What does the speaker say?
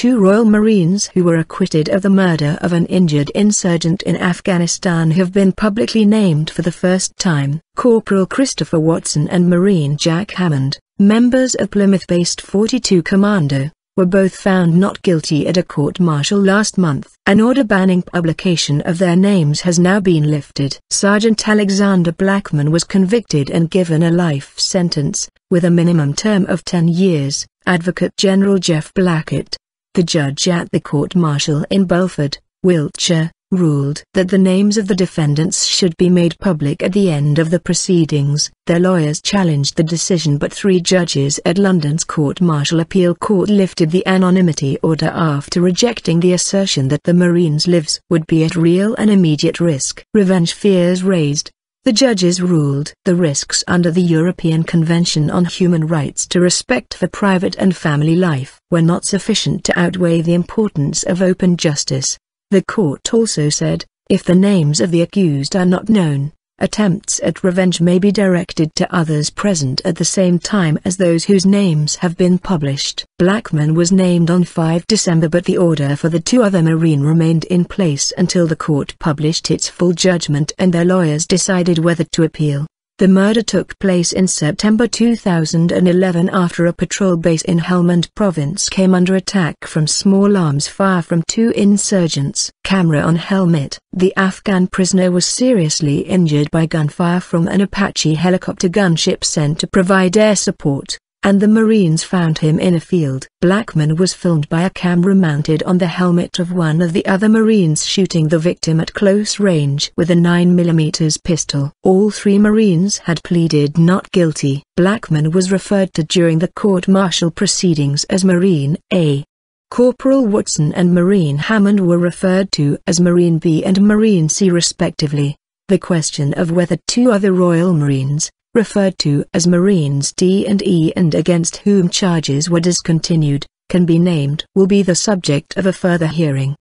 two Royal Marines who were acquitted of the murder of an injured insurgent in Afghanistan have been publicly named for the first time. Corporal Christopher Watson and Marine Jack Hammond, members of Plymouth-based 42 Commando, were both found not guilty at a court-martial last month. An order banning publication of their names has now been lifted. Sergeant Alexander Blackman was convicted and given a life sentence, with a minimum term of 10 years, Advocate General Jeff Blackett, the judge at the court-martial in Bulford, Wiltshire, ruled that the names of the defendants should be made public at the end of the proceedings. Their lawyers challenged the decision, but 3 judges at London's court-martial appeal court lifted the anonymity order after rejecting the assertion that the Marines' lives would be at real and immediate risk. Revenge fears raised. The judges ruled the risks under the European Convention on Human Rights to respect for private and family life were not sufficient to outweigh the importance of open justice. The court also said, if the names of the accused are not known, attempts at revenge may be directed to others present at the same time as those whose names have been published. Blackman was named on 5 December, but the order for the 2 other Marine remained in place until the court published its full judgment and their lawyers decided whether to appeal. The murder took place in September 2011 after a patrol base in Hammond province came under attack from small arms fire from 2 insurgents. Camera on helmet. The Afghan prisoner was seriously injured by gunfire from an Apache helicopter gunship sent to provide air support, and the Marines found him in a field. Blackman was filmed by a camera mounted on the helmet of one of the other Marines shooting the victim at close range with a 9mm pistol. All 3 Marines had pleaded not guilty. Blackman was referred to during the court-martial proceedings as Marine A. Corporal Watson and Marine Hammond were referred to as Marine B and Marine C respectively. The question of whether 2 other Royal Marines, referred to as Marines D and E and against whom charges were discontinued, can be named will be the subject of a further hearing.